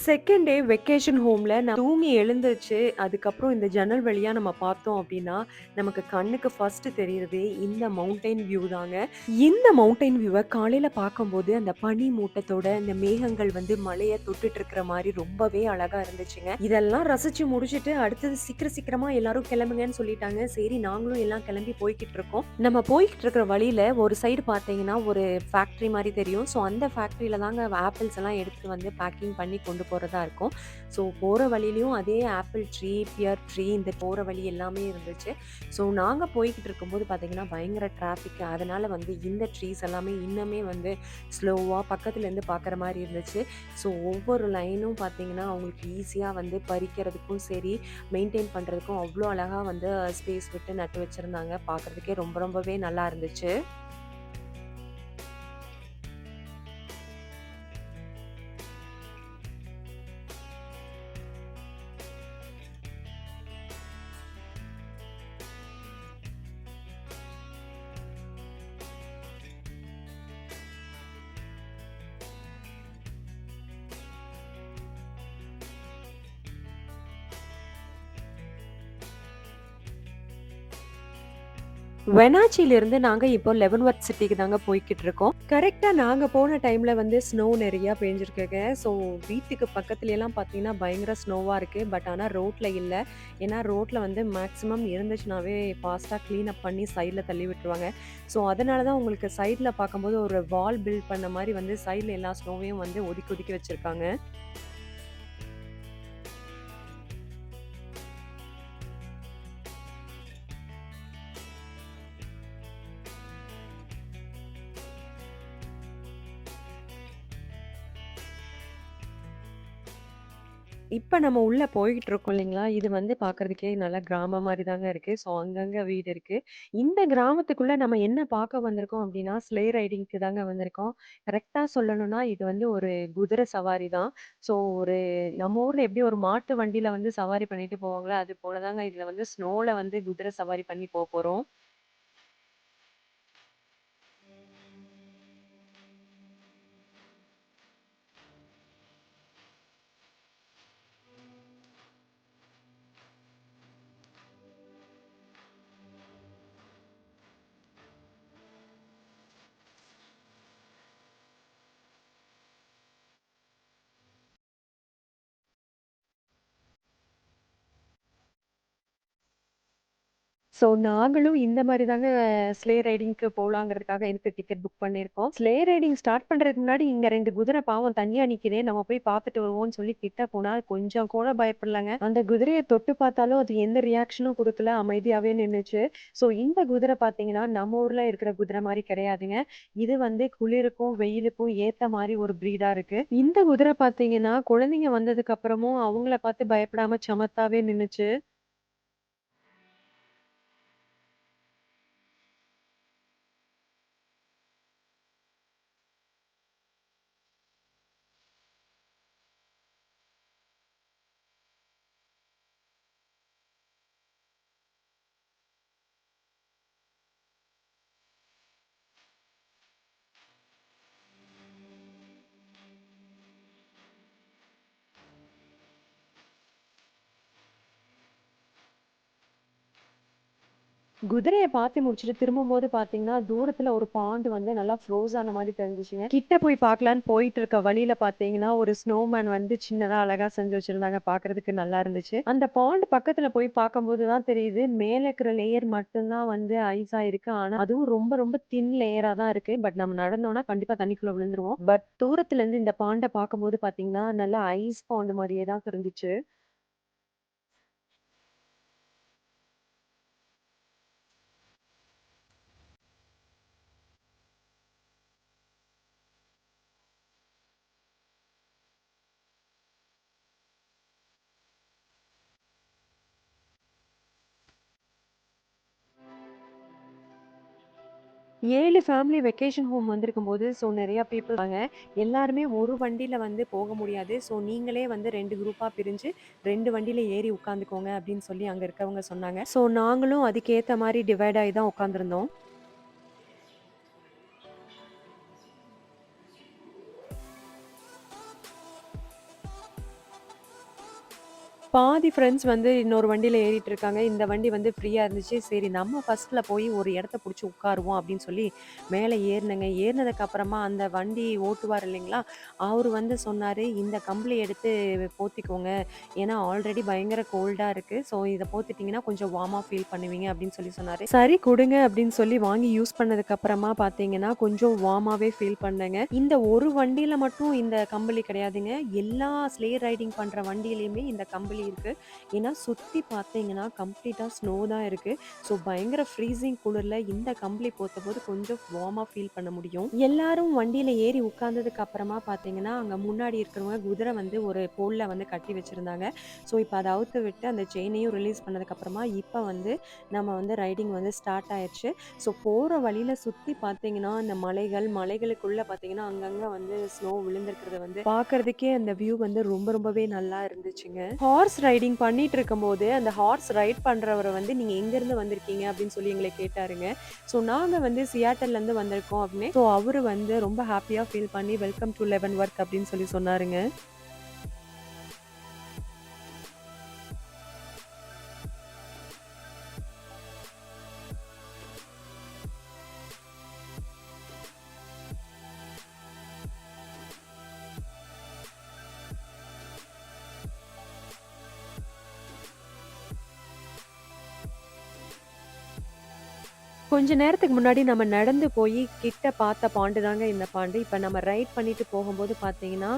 Second day vacation ஹோம்ல நான் தூங்கி எழுந்திருச்சு, அதுக்கப்புறம் இந்த ஜன்னல் வழியா நம்ம பார்த்தோம் அப்டின்னா, நமக்கு கண்ணுக்கு ஃபர்ஸ்ட் தெரியறதே இந்த மவுண்டைன் வியூ தாங்க. இந்த மவுண்டைன் வியூவ காலையில பார்க்கும்போது, அந்த பனி மூட்டத்தோட இந்த மேகங்கள் வந்து மழைய தொட்டுட்டு இருக்கிற மாரி ரொம்பவே அழகா இருந்துச்சுங்க. இதெல்லாம் ரசிச்சு முடிச்சுட்டு, அடுத்தது சீக்கிரமா எல்லாரும் கிளம்புங்கன்னு சொல்லிட்டாங்க. சரி நாங்களும் எல்லாம் கிளம்பி போய்க்கிட்டு இருக்கோம். நம்ம போய்க்கிட்டு இருக்கிற வழியில ஒரு சைடு பார்த்தீங்கன்னா, ஒரு ஃபேக்டரி மாரி தெரியும். ஸோ அந்த ஃபேக்டரியில தாங்க ஆப்பிள்ஸ் எல்லாம் எடுத்துட்டு வந்து பேக்கிங் பண்ணி கொண்டு போறதா இருக்கும். ஸோ போற வழியிலயும் அதே ஆப்பிள் ட்ரீ, பியர் ட்ரீ இந்த போற வழி எல்லாமே இருந்துச்சு. ஸோ நாங்க போய்க்கிட்டு இருக்கும்போது பார்த்தீங்கன்னா, பயங்கர டிராஃபிக். அதனால வந்து இந்த ட்ரீஸ் எல்லாமே இன்னுமே வந்து ஸ்லோவா பக்கத்துலேருந்து பார்க்குற மாரி இருந்துச்சு. ஸோ ஒவ்வொரு லைனும் பார்த்தீங்கன்னா, அவங்களுக்கு ஈஸியா வந்து பறிக்கிறதுக்கும் சரி, மெயின்டெயின் பண்றதுக்கும் அவ்ளோ அழகா வந்து ஸ்பேஸ் விட்டு நட்டு வச்சிருந்தாங்க. பார்க்கறதுக்கே ரொம்பவே நல்லா இருந்துச்சு. வெனாச்சிலிருந்து நாங்க இப்போ லெவன்வர்த் சிட்டிக்கு தாங்க போய்க்கிட்டு இருக்கோம். கரெக்ட்டா நாங்க போன டைம்ல வந்து ஸ்னோ நெறையா பேஞ்சிருக்குங்க. ஸோ வீட்டுக்கு பக்கத்துலலாம் பார்த்தீங்கன்னா, பயங்கர ஸ்னோவா இருக்கு. பட் ஆனா ரோட்ல இல்ல. ஏன்னா ரோட்ல வந்து மேக்ஸிமம் இருந்துச்சுனாவே ஃபாஸ்ட்டா கிளீன் அப் பண்ணி சைட்ல தள்ளி விட்டுருவாங்க. ஸோ அதனால தான் உங்களுக்கு சைட்ல பார்க்கும்போது ஒரு வால் பில்ட் பண்ண மாரி வந்து சைட்ல எல்லா ஸ்னோவையும் வந்து ஒதுக்கி ஒதுக்கி வச்சிருக்காங்க. இப்ப நம்ம உள்ள போய்கிட்டு இருக்கோம் இல்லைங்களா? இது வந்து பார்க்கறதுக்கே நல்லா கிராமம் மாரி தாங்க இருக்கு. ஸோ அங்கங்க வீடு இருக்கு. இந்த கிராமத்துக்குள்ள நம்ம என்ன பார்க்க வந்திருக்கோம் அப்டின்னா, ஸ்லே ரைடிங்க்கு தாங்க வந்திருக்கோம். கரெக்ட்டா சொல்லணும்னா, இது வந்து ஒரு குதிரை சவாரி தான். ஸோ ஒரு நம்ம ஊர்ல எப்படி ஒரு மாட்டு வண்டியில வந்து சவாரி பண்ணிட்டு போவாங்கல்ல, அது போல தாங்க இதுல வந்து ஸ்னோல வந்து குதிரை சவாரி பண்ணி போறோம். ஸோ நாங்களும் இந்த மாரி தாங்க ஸ்லே ரைடிங்க்கு போலாங்கிறதுக்காக எனக்கு டிக்கெட் புக் பண்ணியிருக்கோம். ஸ்லே ரைடிங் ஸ்டார்ட் பண்றதுக்கு முன்னாடி இங்க 2 குதிரை பாவம் தனியா நிக்குதே, நம்ம போய் பார்த்துட்டு வருவோம்ன்னு சொல்லி கிட்ட போனா, கொஞ்சம் கூட பயப்படலங்க. அந்த குதிரைய தொட்டு பார்த்தாலும் அது எந்த ரியாக்ஷனும் குடுக்கல. அமைதியாவே நின்னுச்சு. ஸோ இந்த குதிரை பார்த்தீங்கன்னா, நம்ம ஊர்ல இருக்கிற குதிரை மாரி கிடையாதுங்க. இது வந்து குளிருக்கும், வெயிலுக்கும் ஏத்த மாரி ஒரு ப்ரீடா இருக்கு. இந்த குதிரை பார்த்தீங்கன்னா, குழந்தைங்க வந்ததுக்கு அப்புறமும் அவங்கள பார்த்து பயப்படாம சமத்தாவே நின்னுச்சு. குதிரைய பார்த்து முடிச்சுட்டு திரும்பும்போது பார்த்தீங்கன்னா, தூரத்துல ஒரு பாண்ட் வந்து நல்லா ஃப்ரோஸ் ஆன மாரி தெரிஞ்சுச்சுங்க. கிட்ட போய் பார்க்கலான்னு போயிட்டு இருக்க வழியில பார்த்தீங்கன்னா, ஒரு ஸ்னோமேன் வந்து சின்னதா அழகா செஞ்சு வச்சிருந்தாங்க. பார்க்கறதுக்கு நல்லா இருந்துச்சு. அந்த பாண்ட் பக்கத்துல போய் பார்க்கும்போது தான் தெரியுது, மேல இருக்கிற லேயர் மட்டும் தான் வந்து ஐஸா இருக்கு. ஆனா அதுவும் ரொம்ப தின் லேயரா தான் இருக்கு. பட் நம்ம நடந்தோம்னா கண்டிப்பா தண்ணிக்குள்ள விழுந்துருவோம். பட் தூரத்துல இருந்து இந்த பாண்ட பார்க்கும்போது பார்த்தீங்கன்னா, நல்லா ஐஸ் பாண்ட் மாரியே தான் தெரிஞ்சுச்சு. 7 ஃபேமிலி வெக்கேஷன் ஹோம் வந்திருக்கும்போது, ஸோ நெறைய பீப்பிள் இருக்காங்க. எல்லாருமே ஒரு வண்டியில வந்து போக முடியாது. ஸோ நீங்களே வந்து 2 குரூப்பா பிரிஞ்சு 2 வண்டியில ஏறி உட்காந்துக்கோங்க அப்படின்னு சொல்லி அங்க இருக்கவங்க சொன்னாங்க. ஸோ நாங்களும் அதுக்கேத்த மாரி டிவைட் ஆயி தான் உட்காந்துருந்தோம். பாதி ஃப்ரெண்ட்ஸ் வந்து இன்னொரு வண்டியில ஏறிட்டு இருக்காங்க. இந்த வண்டி வந்து ஃப்ரீயா இருந்துச்சு. சரி நம்ம ஃபர்ஸ்ட்ல போய் ஒரு இடத்த புடிச்சு உட்காருவோம் அப்படின்னு சொல்லி மேல ஏறுனேங்க. ஏறுனதுக்கு அப்புறமா அந்த வண்டி ஓட்டுவார் இல்லைங்களா? அவரு வந்து சொன்னாரு, "இந்த கம்பளி எடுத்து போத்திக்கோங்க. ஏன்னா ஆல்ரெடி பயங்கர கோல்டா இருக்கு. ஸோ இத போத்திட்டீங்கன்னா கொஞ்சம் வார்மா ஃபீல் பண்ணுவீங்க" அப்படின்னு சொல்லி சொன்னாரு. சரி குடுங்க அப்படின்னு சொல்லி வாங்கி யூஸ் பண்ணதுக்கு அப்புறமா பார்த்தீங்கன்னா, கொஞ்சம் வார்மாவே ஃபீல் பண்ணேங்க. இந்த ஒரு வண்டியில மட்டும் இந்த கம்பளி கிடையாதுங்க. எல்லா ஸ்லே ரைடிங் பண்ற வண்டியிலயுமே இந்த கம்பளி இருக்கு. ஏன்னா சுத்தி பார்த்தீங்கன்னா, கம்ப்ளீட்டா ஸ்னோ தான் இருக்கு. ஸோ பயங்கர ஃப்ரீசிங் குளிர்ல இந்த கம்பளி போத்தபோது கொஞ்சம் வார்மா ஃபீல் பண்ண முடியும். எல்லாரும் வண்டியில ஏறி உட்கார்ந்ததுக்கு அப்புறமா பார்த்தீங்கன்னா, அங்க முன்னாடி இருக்கிறவங்க குதிரை வந்து ஒரு போல்ல வந்து கட்டி வச்சிருந்தாங்க. ஸோ இப்ப அத அவுத்து விட்டு அந்த செயினையும் ரிலீஸ் பண்ணதுக்கு அப்புறமா, இப்ப வந்து நம்ம வந்து ரைடிங் வந்து ஸ்டார்ட் ஆயிருச்சு. ஸோ போற வழியில சுத்தி பார்த்தீங்கன்னா, இந்த மலைகள், மலைகளுக்குள்ள பார்த்தீங்கன்னா, அங்கங்க வந்து ஸ்னோ விழுந்திருக்கிறத வந்து பார்க்கறதுக்கே அந்த வியூ வந்து ரொம்பவே நல்லா இருந்துச்சுங்க. ஹார்ஸ் ரைடிங் பண்ணிட்டு இருக்கும்போது, அந்த ஹார்ஸ் ரைட் பண்றவரு வந்து, "நீங்க எங்கேருந்து வந்திருக்கீங்க?" அப்படின்னு சொல்லி எங்கள கேட்டாருங்க. ஸோ நாங்க வந்து சியாட்டல்லேருந்து வந்திருக்கோம் அப்படின்னு. ஸோ அவரு வந்து ரொம்ப ஹேப்பியா ஃபீல் பண்ணி, "வெல்கம் டூ லெவன்வொர்த்" அப்படின்னு சொல்லி சொன்னாருங்க. கொஞ்ச நேரத்துக்கு முன்னாடி நம்ம நடந்து போயி கிட்ட பார்த்த பாண்டு தாங்க இந்த பாண்டு. இப்ப நம்ம ரைட் பண்ணிட்டு போகும்போது பார்த்தீங்கன்னா,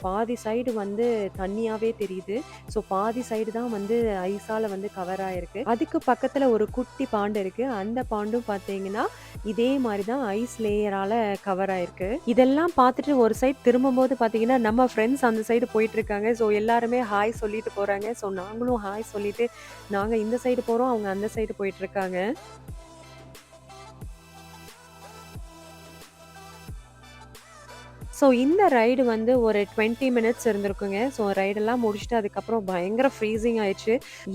பாதி சைடு வந்து தண்ணியாவே தெரியுது. ஸோ பாதி சைடு தான் வந்து ஐஸால வந்து கவர் ஆயிருக்கு. அதுக்கு பக்கத்துல ஒரு குட்டி பாண்டு இருக்கு. அந்த பாண்டும் பார்த்தீங்கன்னா, இதே மாரி தான் ஐஸ் லேயரால கவர் ஆயிருக்கு. இதெல்லாம் பார்த்துட்டு ஒரு சைடு திரும்பும்போது பார்த்தீங்கன்னா, நம்ம ஃப்ரெண்ட்ஸ் அந்த சைடு போயிட்டுருக்காங்க. ஸோ எல்லாருமே ஹாய் சொல்லிட்டு போறாங்க. ஸோ நாங்களும் ஹாய் சொல்லிட்டு, நாங்க இந்த சைடு போறோம். அவங்க அந்த சைடு போயிட்டுருக்காங்க. ஸோ இந்த ரைடு வந்து ஒரு 20 மினிட்ஸ் இருந்திருக்குங்க. ஸோ ரைடெல்லாம் முடிச்சுட்டு அதுக்கப்புறம் பயங்கர ஃப்ரீசிங் ஆயிடுச்சு.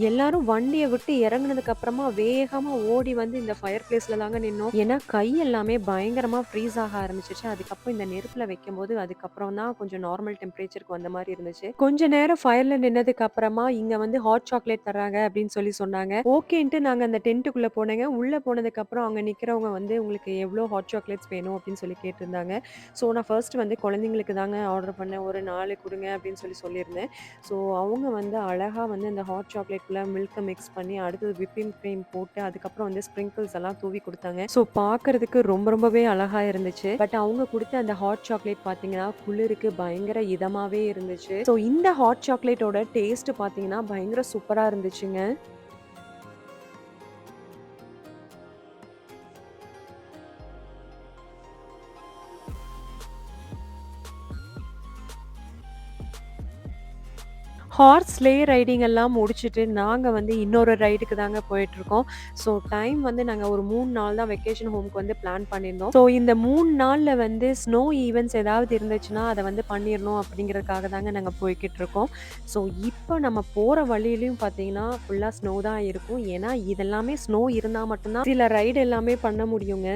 எல்லாரும் வண்டிய விட்டு இறங்குனதுக்கு அப்புறமா வேகமா ஓடி வந்து இந்த ஃபயர் பிளேஸ்ல தாங்க நின்னோம். ஏன்னா கை எல்லாமே பயங்கரமா ஃப்ரீஸ் ஆக ஆரம்பிச்சுருச்சு. அதுக்கப்புறம் இந்த நெருப்புல வைக்கும்போது அதுக்கப்புறம் தான் கொஞ்சம் நார்மல் டெம்பரேச்சருக்கு வந்த மாரி இருந்துச்சு. கொஞ்ச நேரம் ஃபயர்ல நின்னதுக்கு அப்புறமா இங்க வந்து ஹாட் சாக்லேட் தர்றாங்க அப்படின்னு சொல்லி சொன்னாங்க. ஓகேன்ட்டு நாங்க அந்த டென்ட்டுக்குள்ள போனேங்க. உள்ள போனதுக்கப்புறம் அங்க நிக்கிறவங்க வந்து உங்களுக்கு எவ்வளோ ஹாட் சாக்லேட்ஸ் வேணும் அப்படின்னு சொல்லி கேட்டிருந்தாங்க. ஸோ நான் ஃபர்ஸ்ட் வந்து குழந்தைங்களுக்கு தாங்க ஆர்டர் பண்ணேன். ஒரு 4 குடுங்க அப்படின்னு சொல்லியிருந்தேன். ஸோ அவங்க வந்து அழகா வந்து அந்த ஹாட் சாக்லேட்ல மில்க்க மிக்ஸ் பண்ணி, அடுத்தது விப்பிங் கிரீம் போட்டு, அதுக்கப்புறம் வந்து ஸ்ப்ரிங்கிள்ஸ் எல்லாம் தூவி குடுத்தாங்க. ஸோ பார்க்கறதுக்கு ரொம்பவே அழகா இருந்துச்சு. பட் அவங்க குடுத்த அந்த ஹாட் சாக்லேட் பார்த்தீங்கன்னா, குளிருக்கு பயங்கர இதமாவே இருந்துச்சு. ஸோ இந்த ஹாட் சாக்லேட்டோட டேஸ்ட் பார்த்தீங்கன்னா, பயங்கர சூப்பரா இருந்துச்சுங்க. ஹார்ஸ் ஸ்லே ரைடிங் எல்லாம் முடிச்சுட்டு, நாங்க வந்து இன்னொரு ரைடுக்கு தாங்க போயிட்டுருக்கோம். ஸோ டைம் வந்து நாங்க ஒரு 3 நாள் தான் வெக்கேஷன் ஹோம்க்கு வந்து பிளான் பண்ணியிருந்தோம். ஸோ இந்த 3 நாள்ல வந்து ஸ்னோ ஈவென்ட்ஸ் ஏதாவது இருந்துச்சுன்னா, அத வந்து பண்ணிறணும் அப்படிங்கிறதுக்காக தாங்க நாங்க போய்க்கிட்டுருக்கோம். ஸோ இப்ப நம்ம போற வழியிலயும் பார்த்தீங்கன்னா, ஃபுல்லா ஸ்னோ தான் இருக்கும். ஏன்னா, இதெல்லாமே ஸ்னோ இருந்தா மட்டும் தான் சில ரைடு எல்லாமே பண்ண முடியுங்க.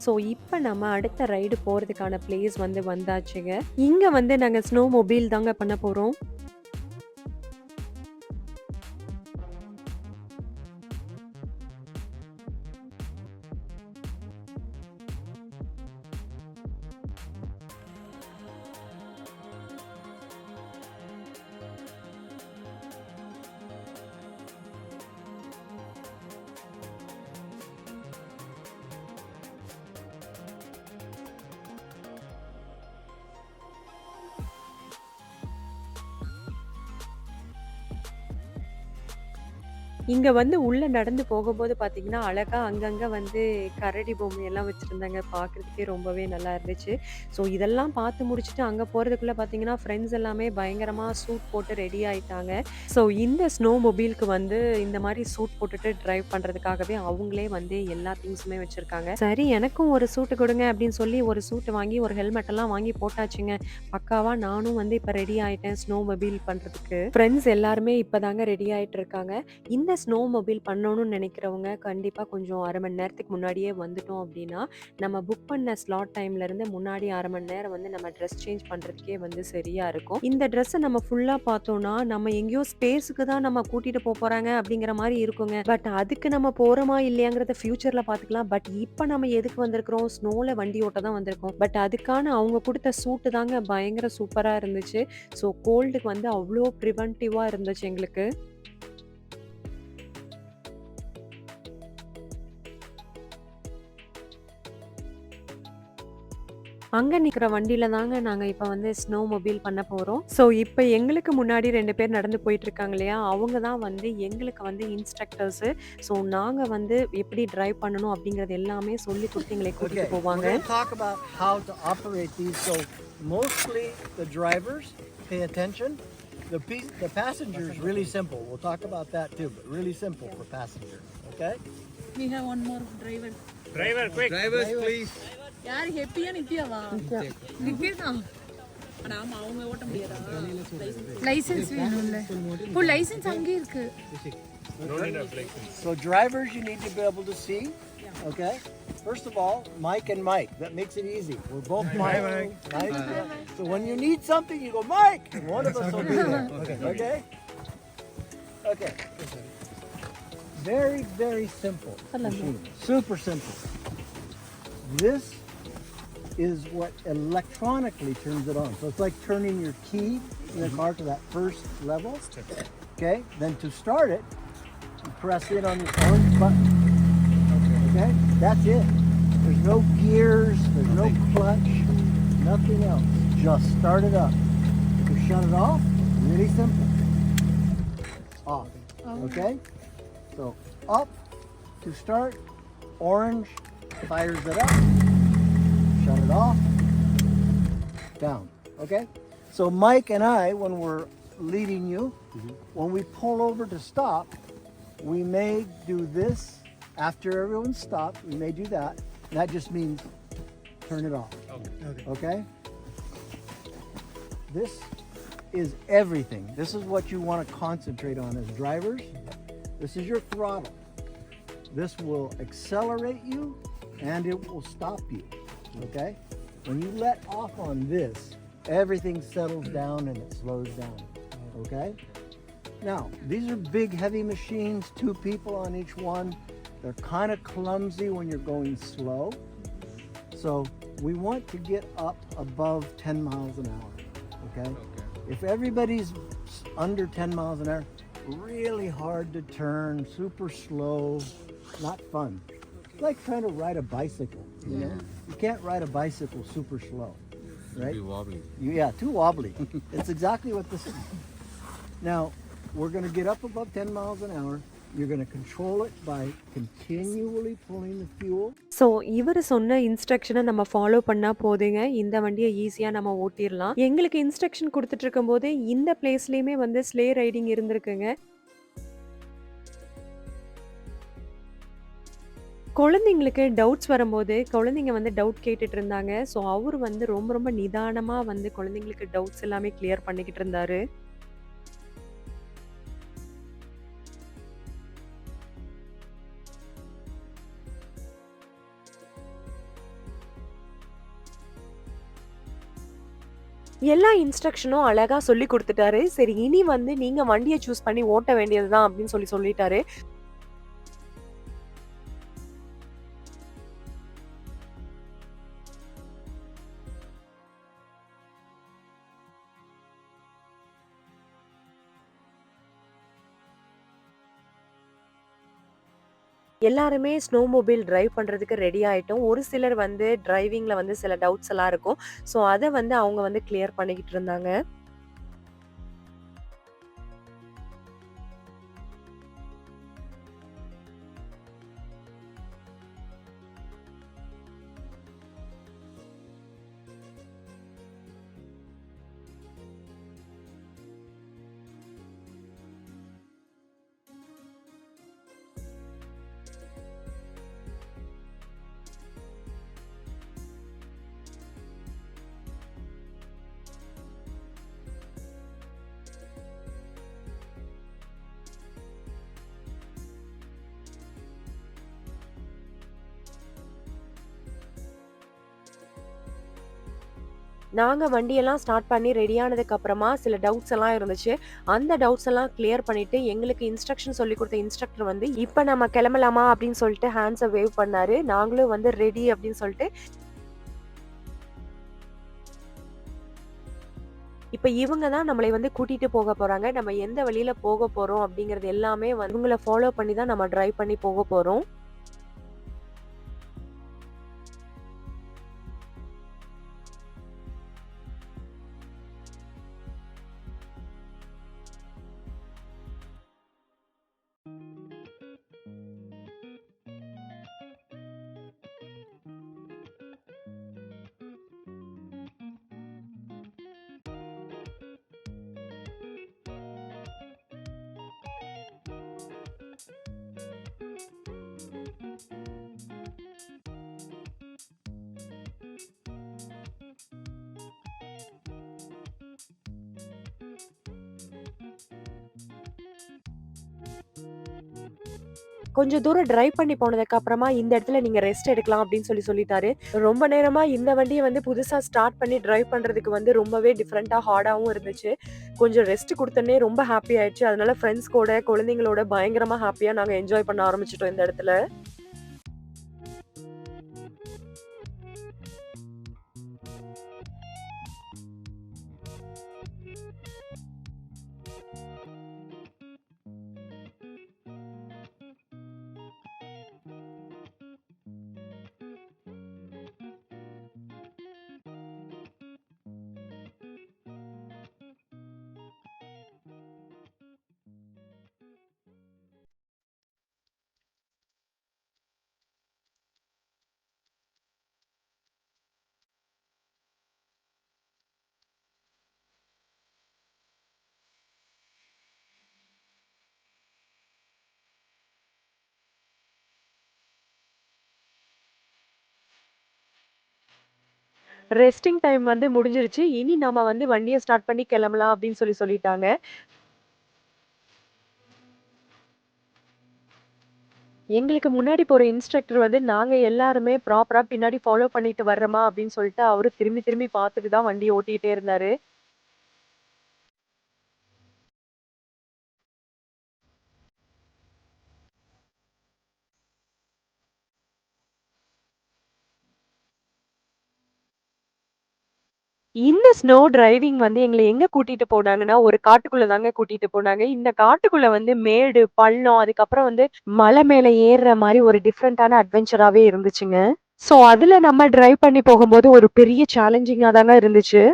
ஸோ, இப்ப நம்ம அடுத்த ரைடு போறதுக்கான பிளேஸ் வந்து வந்தாச்சுங்க. இங்க வந்து நாங்க ஸ்னோ மொபைல் தாங்க பண்ண போறோம். இங்க வந்து உள்ள நடந்து போகும்போது பார்த்தீங்கன்னா, அழகா அங்கங்க வந்து கரடி பொம்மையெல்லாம் வச்சிருந்தாங்க. பார்க்கறதுக்கே ரொம்பவே நல்லா இருந்துச்சு. ஸோ இதெல்லாம் பார்த்து முடிச்சுட்டு அங்க போறதுக்குள்ள பார்த்தீங்கன்னா, ஃப்ரெண்ட்ஸ் எல்லாமே பயங்கரமா சூட் போட்டு ரெடி ஆயிட்டாங்க. ஸோ இந்த ஸ்னோ மொபைலுக்கு வந்து இந்த மாரி சூட் போட்டுட்டு டிரைவ் பண்றதுக்காகவே அவங்களே வந்து எல்லா திங்ஸுமே வச்சிருக்காங்க. சரி எனக்கும் ஒரு சூட்டு குடுங்க அப்படின்னு சொல்லி ஒரு சூட் வாங்கி, ஒரு ஹெல்மெட் எல்லாம் வாங்கி போட்டாச்சுங்க. பக்காவா நானும் வந்து இப்ப ரெடி ஆயிட்டேன் ஸ்னோ மொபைல் பண்றதுக்கு. ஃப்ரெண்ட்ஸ் எல்லாருமே இப்ப தாங்க ரெடி ஆயிட்டு இருக்காங்க. இந்த ஸ்னோ மொபைல் பண்ணணும்னு நினைக்கிறவங்க கண்டிப்பா கொஞ்சம் 1/2 மணி நேரத்துக்கு முன்னாடியே வந்துட்டோம் அப்படின்னா, நம்ம புக் பண்ண ஸ்லாட் டைம்ல இருந்து முன்னாடி 1/2 மணி நேரம் வந்து நம்ம ட்ரெஸ் சேஞ்ச் பண்றதுக்கே வந்து சரியா இருக்கும். இந்த ட்ரெஸ்ஸ நம்ம ஃபுல்லா பார்த்தோம்னா, நம்ம எங்கேயோ ஸ்பேஸ்க்கு தான் நம்ம கூட்டிட்டு போறாங்க அப்படிங்கிற மாரி இருக்குங்க. பட் அதுக்கு நம்ம போறோமா இல்லையாங்கிறத ஃபியூச்சர்ல பார்த்துக்கலாம். பட் இப்ப நம்ம எதுக்கு வந்திருக்கிறோம்? ஸ்னோல வண்டி ஓட்ட தான் வந்திருக்கோம். பட் அதுக்கான அவங்க குடுத்த சூட்டு தாங்க பயங்கர சூப்பரா இருந்துச்சு. ஸோ கோல்டுக்கு வந்து அவ்ளோ பிரிவென்டிவா இருந்துச்சு எங்களுக்கு. அங்க நிக்கிற வண்டியில தாங்க நாங்க இப்ப வந்து ஸ்னோ மொபைல் பண்ண போறோம். ஸோ இப்ப எங்களுக்கு முன்னாடி 2 பேர் நடந்து போயிட்டு இருக்காங்க இல்லையா? அவங்க தான் வந்து எங்களுக்கு வந்து இன்ஸ்ட்ரக்டர்ஸு. ஸோ நாங்க வந்து எப்படி டிரைவ் பண்ணணும் அப்படிங்கிறது எல்லாமே சொல்லிக் குடுத்து எங்கள கூட்டிட்டு Okay, we're போவாங்க. going to talk about how to operate these. So mostly the drivers pay attention. The passengers really simple. We'll talk about that too, but really simple for passengers. Okay. We have one more driver. Driver, quick. Drivers, please. யார் ஹெப்பியா நித்யாவா? நித்யா. ஆனா ஆமா அவங்க ஓட்ட முடியாதா? Licence வேணும்ல. ஓ licence அங்கே இருக்கு. So drivers, you need to be able to see. Okay. First of all, Mike and Mike. That makes it easy. We're both Mike. Mike. So when you need something, you go Mike, and one of us will be there. Okay. Okay. Very, very simple machine. Super simple. This is what electronically turns it on. So it's like turning your key in the car to that first level. Okay. Then to start it, you press it on your orange button. Okay. That's it. There's no gears. There's no clutch. Nothing else. Just start it up. To shut it off, really simple. Off. Okay. So up to start, orange fires it up, shut it off, down. Okay? So Mike and I, when we're leading you, when we pull over to stop, we may do this after everyone's stopped. We may do that. That just means turn it off. Okay? This is everything. This is what you want to concentrate on as drivers. This is your throttle. This will accelerate you and it will stop you. Okay? When you let off on this, everything settles down and it slows down. Okay? Now, these are big, heavy machines, 2 people on each one. They're kind of clumsy when you're going slow. So we want to get up above 10 miles an hour. Okay? If everybody's under 10 miles an hour, really hard to turn, super slow, not fun. It's like trying to ride a bicycle, you know? You can't ride a bicycle super slow, right? Be wobbly. Yeah, too wobbly. It's exactly what this is. Now, we're going to get up above 10 miles an hour. You're going to control it by continually pulling the fuel. So இவரு சொன்ன இன்ஸ்ட்ரக்ஷன நம்ம follow பண்ணா போதுங்க. இந்த வண்டிய ஈஸியா நம்ம ஓட்டிறலாம். எங்களுக்கு இன்ஸ்ட்ரக்ஷன் குடுத்துட்டு இருக்கும்போதே இந்த பிளேஸ்லயுமே வந்து ஸ்லே ரைடிங் இருந்திருக்குங்க. குழந்தைங்களுக்கு டவுட்ஸ் வரும்போது, குழந்தைங்க வந்து டவுட் கேட்டுட்டு இருந்தாங்க. ஸோ அவரு வந்து ரொம்ப ரொம்ப நிதானமா வந்து குழந்தைங்களுக்கு டவுட்ஸ் எல்லாமே கிளியர் பண்ணிக்கிட்டு இருந்தாரு. எல்லா இன்ஸ்ட்ரக்ஷனும் அழகா சொல்லிக் குடுத்துட்டாரு. சரி இனி வந்து நீங்க வண்டிய சூஸ் பண்ணி ஓட்ட வேண்டியது தான் அப்படின்னு சொல்லிட்டாரு. எல்லாருமே ஸ்னோ மொபைல் டிரைவ் பண்றதுக்கு ரெடி ஆயிட்டோம். ஒரு சிலர் வந்து டிரைவிங்ல வந்து சில டவுட்ஸ் எல்லாம் இருக்கும். ஸோ அத வந்து அவங்க வந்து கிளியர் பண்ணிக்கிட்டு இருந்தாங்க. நாங்க வண்டியெல்லாம் ஸ்டார்ட் பண்ணி ரெடி ஆனதுக்கு அப்புறமா சில டவுட்ஸ் எல்லாம் இருந்துச்சு. அந்த டவுட்ஸ் எல்லாம் கிளியர் பண்ணிட்டு எங்களுக்கு இன்ஸ்ட்ரக்ஷன் சொல்லிக் குடுத்த இன்ஸ்ட்ரக்டர் வந்து, "இப்ப நம்ம கிளம்பலாமா?" அப்படின்னு சொல்லிட்டு ஹேண்ட்ஸ வேவ் பண்ணாரு. நாங்களும் வந்து ரெடி அப்படின்னு சொல்லிட்டு இப்ப இவங்க தான் நம்மளை வந்து கூட்டிட்டு போக போறாங்க. நம்ம எந்த வழியில போக போறோம் அப்படிங்கிறது எல்லாமே வந்து இவங்கள ஃபாலோ பண்ணி தான் நம்ம டிரைவ் பண்ணி போக போறோம். கொஞ்சம் தூரம் டிரைவ் பண்ணி போனதுக்கு அப்புறமா, இந்த இடத்துல நீங்க ரெஸ்ட் எடுக்கலாம் அப்படின்னு சொல்லிட்டாரு. ரொம்ப நேரமா இந்த வண்டிய வந்து புதுசா ஸ்டார்ட் பண்ணி டிரைவ் பண்றதுக்கு வந்து ரொம்பவே டிஃபரெண்ட்டா, ஹார்டாவும் இருந்துச்சு. கொஞ்சம் ரெஸ்ட் குடுத்தோனே ரொம்ப ஹாப்பி ஆயிடுச்சு. அதனால ஃப்ரெண்ட்ஸ் கூட, குழந்தைங்களோட பயங்கரமா ஹாப்பியா நாங்க என்ஜாய் பண்ண ஆரம்பிச்சுட்டோம் இந்த இடத்துல. ரெஸ்டிங் டைம் வந்து முடிஞ்சிருச்சு. இனி நம்ம வந்து வண்டிய ஸ்டார்ட் பண்ணி கிளம்பலாம் அப்படின்னு சொல்லிட்டாங்க. எங்களுக்கு முன்னாடி போற இன்ஸ்ட்ரக்டர் வந்து நாங்க எல்லாருமே ப்ராப்பரா பின்னாடி ஃபாலோ பண்ணிட்டு வர்றோமா அப்படின்னு சொல்லிட்டு அவரு திரும்பி திரும்பி பார்த்துட்டு தான் வண்டிய ஓட்டிட்டே இருந்தாரு. இந்த ஸ்னோ டிரைவிங் வந்து எங்கள எங்க கூட்டிட்டு போனாங்கன்னா, ஒரு காட்டுக்குள்ள தாங்க கூட்டிட்டு போனாங்க. இந்த காட்டுக்குள்ள வந்து மேடு, பள்ளம், அதுக்கப்புறம் வந்து மலை மேல ஏறுற மாரி ஒரு டிஃபரண்டான அட்வென்ச்சராவே இருந்துச்சுங்க. ஸோ அதுல நம்ம டிரைவ் பண்ணி போகும்போது ஒரு பெரிய சேலஞ்சிங்கா தாங்க இருந்துச்சு.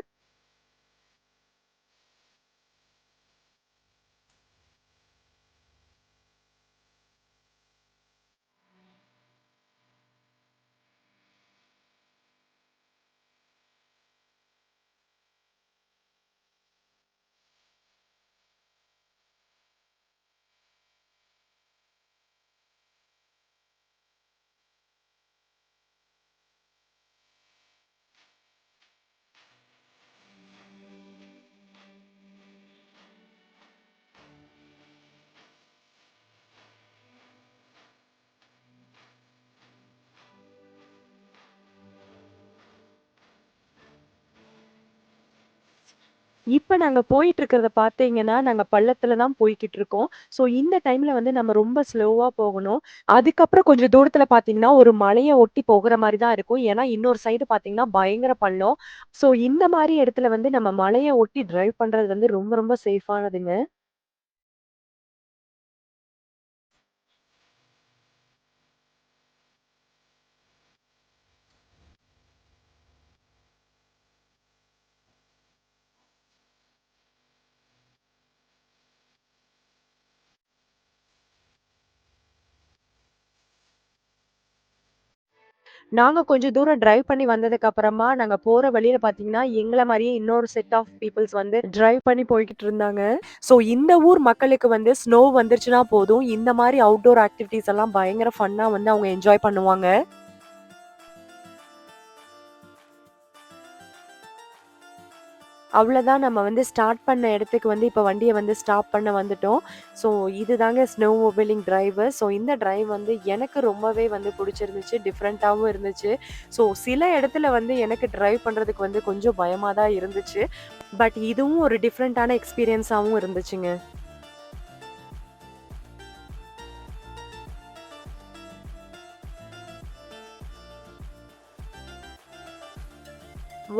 இப்ப நாங்க போயிட்டு இருக்கிறத பார்த்தீங்கன்னா, நாங்க பள்ளத்துல தான் போய்க்கிட்டு இருக்கோம். ஸோ இந்த டைம்ல வந்து நம்ம ரொம்ப ஸ்லோவா போகணும். அதுக்கப்புறம் கொஞ்சம் தூரத்துல பார்த்தீங்கன்னா, ஒரு மலைய ஒட்டி போகுற மாரி தான் இருக்கும். ஏன்னா, இன்னொரு சைடு பார்த்தீங்கன்னா, பயங்கர பள்ளம். ஸோ இந்த மாரி இடத்துல வந்து நம்ம மலைய ஒட்டி டிரைவ் பண்றது வந்து ரொம்ப ரொம்ப சேஃபானதுங்க. நாங்க கொஞ்சம் தூரம் டிரைவ் பண்ணி வந்ததுக்கு அப்புறமா, நாங்க போற வழியில பார்த்தீங்கன்னா, எங்கள மாரியே இன்னொரு செட் ஆஃப் பீப்பிள்ஸ் வந்து டிரைவ் பண்ணி போய்க்கிட்டு இருந்தாங்க. ஸோ இந்த ஊர் மக்களுக்கு வந்து ஸ்னோ வந்துருச்சுனா போதும், இந்த மாரி அவுட்டோர் ஆக்டிவிட்டீஸ் எல்லாம் பயங்கர ஃபன்னா வந்து அவங்க என்ஜாய் பண்ணுவாங்க. அவ்வளோதான் நம்ம வந்து ஸ்டார்ட் பண்ண இடத்துக்கு வந்து இப்போ வண்டியை வந்து ஸ்டாப் பண்ண வந்துட்டோம். ஸோ இதுதாங்க ஸ்னோ மொபைலிங் டிரைவு. ஸோ இந்த டிரைவ் வந்து எனக்கு ரொம்பவே வந்து பிடிச்சிருந்துச்சு. டிஃப்ரெண்ட்டாவும் இருந்துச்சு. ஸோ சில இடத்துல வந்து எனக்கு டிரைவ் பண்ணுறதுக்கு வந்து கொஞ்சம் பயமாக தான் இருந்துச்சு. பட் இதுவும் ஒரு டிஃப்ரெண்ட்டான எக்ஸ்பீரியன்ஸாகவும் இருந்துச்சுங்க.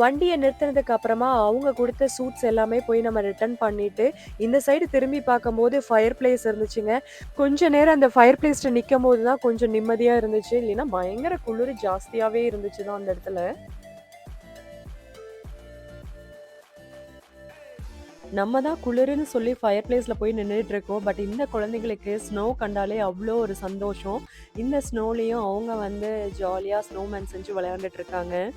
வண்டிய நிறுத்துனதுக்கு அப்புறமா அவங்க குடுத்த சூட்ஸ் எல்லாமே போய் நம்ம ரிட்டர்ன் பண்ணிட்டு, இந்த சைடு திரும்பி பார்க்கும்போது ஃபயர் பிளேஸ் இருந்துச்சுங்க. கொஞ்ச நேரம் அந்த ஃபயர் பிளேஸ்ல நிக்கும்போது தான் கொஞ்சம் நிம்மதியா இருந்துச்சு. இல்லைன்னா பயங்கர குளிரு ஜாஸ்தியாவே இருந்துச்சு தான் அந்த இடத்துல. நம்ம தான் குளிருன்னு சொல்லி ஃபயர் பிளேஸ்ல போய் நின்னுட்டு இருக்கோம். பட் இந்த குழந்தைங்களுக்கு ஸ்னோ கண்டாலே அவ்ளோ ஒரு சந்தோஷம். இந்த ஸ்னோலயும் அவங்க வந்து ஜாலியா ஸ்னோமேன் செஞ்சு விளையாண்டுட்டு இருக்காங்க.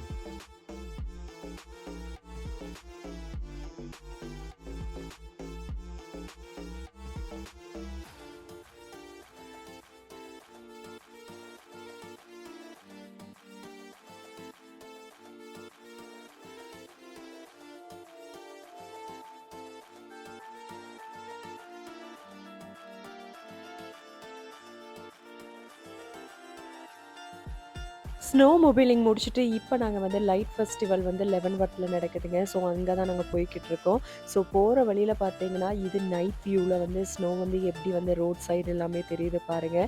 ஸ்னோ மொபைலிங் முடிச்சுட்டு இப்போ நாங்க வந்து லைட் ஃபெஸ்டிவல் வந்து லெவன்வர்த்ல நடக்குதுங்க. ஸோ அங்க தான் நாங்க போய்க்கிட்டு இருக்கோம். ஸோ போற வழியில பார்த்தீங்கன்னா, இது நைட் வியூல வந்து ஸ்னோ வந்து எப்படி வந்து ரோட் சைடு எல்லாமே தெரியுது பாருங்க.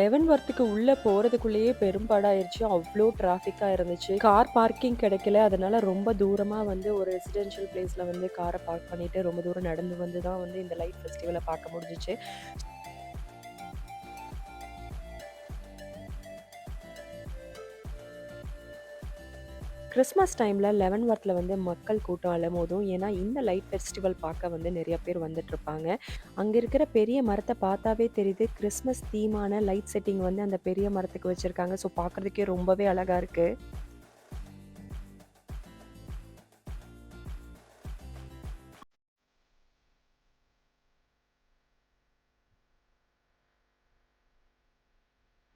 லெவன்வர்த்துக்கு உள்ள போறதுக்குள்ளேயே பெரும்பாடாயிருச்சு. அவ்ளோ டிராஃபிக்கா இருந்துச்சு. கார் பார்க்கிங் கிடைக்கல. அதனால ரொம்ப தூரமா வந்து ஒரு ரெசிடென்ஷியல் பிளேஸ்ல வந்து கார பார்க் பண்ணிட்டு ரொம்ப தூரம் நடந்து வந்து தான் வந்து இந்த லைட் ஃபெஸ்டிவல பார்க்க முடிஞ்சுச்சு. கிறிஸ்மஸ் டைம்ல லெவன்வர்த்ல வந்து மக்கள் கூட்டம் அலமோதும். ஏன்னா, இந்த லைட் ஃபெஸ்டிவல் பார்க்க வந்து நெறைய பேர் வந்துட்டுருப்பாங்க. அங்க இருக்கிற பெரிய மரத்த பார்த்தாவே தெரியுது. கிறிஸ்மஸ் தீமான லைட் செட்டிங் வந்து அந்த பெரிய மரத்துக்கு வச்சிருக்காங்க. ஸோ பார்க்கறதுக்கே ரொம்பவே அழகா இருக்கு.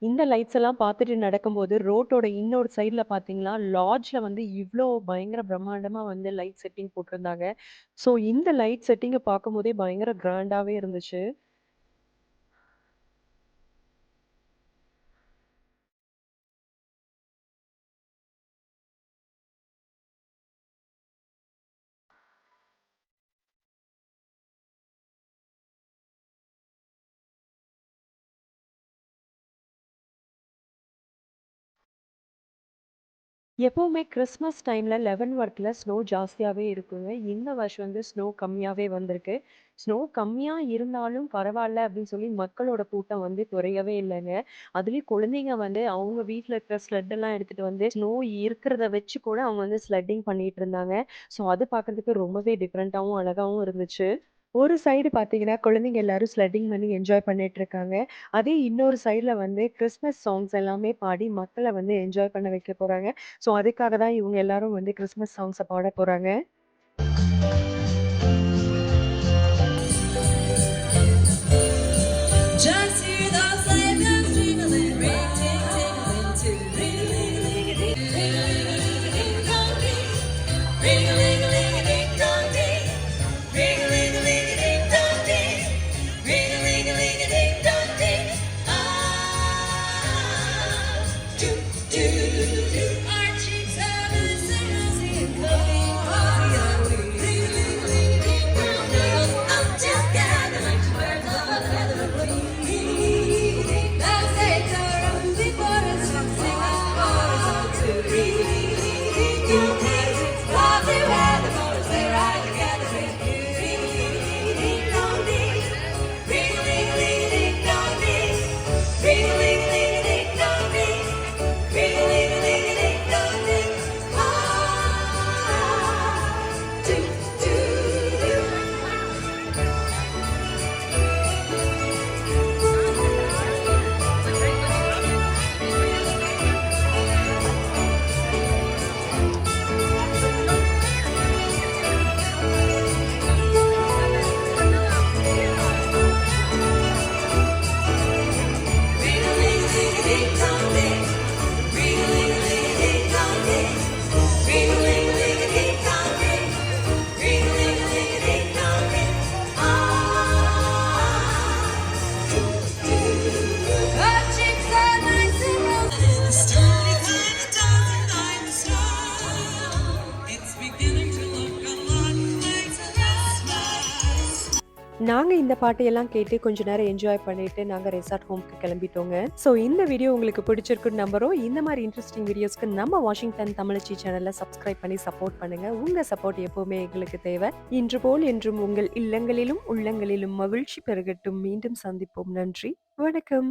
இந்த லைட்ஸ் எல்லாம் பார்த்துட்டு நடக்கும்போது, ரோட்டோட இன்னொரு சைடுல பார்த்தீங்கன்னா, லாட்ஜ்ல வந்து இவ்ளோ பயங்கர பிரம்மாண்டமா வந்து லைட் செட்டிங் போட்டிருந்தாங்க. ஸோ இந்த லைட் செட்டிங்க பார்க்கும்போதே பயங்கர கிராண்டாவே இருந்துச்சு. எப்பவுமே கிறிஸ்மஸ் டைம்ல லெவன்வர்த்ல ஸ்னோ ஜாஸ்தியாவே இருக்குங்க. இந்த வருஷம் வந்து ஸ்னோ கம்மியாவே வந்திருக்கு. ஸ்னோ கம்மியா இருந்தாலும் பரவால்ல அப்படின்னு சொல்லி மக்களோட கூட்டம் வந்து குறையவே இல்லங்க. அதுலயும் குழந்தைங்க வந்து அவங்க வீட்ல இருக்கிற ஸ்லெட் எல்லாம் எடுத்துட்டு வந்து ஸ்னோ இருக்கிறத வச்சு கூட அவங்க வந்து ஸ்லெட்டிங் பண்ணிட்டு இருந்தாங்க. ஸோ அது பார்க்கறதுக்கு ரொம்பவே டிஃப்ரெண்ட்டாவும், அழகாவும் இருந்துச்சு. ஒரு சைடு பார்த்தீங்கன்னா, குழந்தைங்க எல்லாரும் ஸ்லெட்டிங் பண்ணி என்ஜாய் பண்ணிட்டு இருக்காங்க. அதே இன்னொரு சைடுல வந்து கிறிஸ்மஸ் சாங்ஸ் எல்லாமே பாடி மக்கள வந்து என்ஜாய் பண்ண வைக்க போறாங்க. ஸோ அதுக்காக தான் இவங்க எல்லாரும் வந்து கிறிஸ்மஸ் சாங்ஸ பாட போறாங்க. Just hear those sleigh bells jingling, ring ting tingling too. Ring a ling a ling a ding dong ding, ring a ling a ling a ding dong ding, ring a ling a ling a ding dong ding, ring a ling a ling a ding dong ding. Ah, do do do. Our cheeks are glistening, cozy cozy நாங்க இந்த பாட்டையெல்லாம் கேட்டு கொஞ்ச நேரம் enjoy பண்ணிட்டு நாங்க resort ஹோம்க்கு கிளம்பிட்டோங்க. So இந்த video உங்களுக்கு பிடிச்சிருக்குன்னு நம்புறோம். இந்த மாரி இன்ட்ரெஸ்டிங் வீடியோஸ்க்கு நம்ம வாஷிங்டன் தமிழச்சி சேனல சப்ஸ்கிரைப் பண்ணி சப்போர்ட் பண்ணுங்க. உங்க சப்போர்ட் எப்பவுமே எங்களுக்கு தேவை. இன்று போல் என்றும் உங்கள் இல்லங்களிலும், உள்ளங்களிலும் மகிழ்ச்சி பெருகட்டும். மீண்டும் சந்திப்போம். நன்றி. வணக்கம்.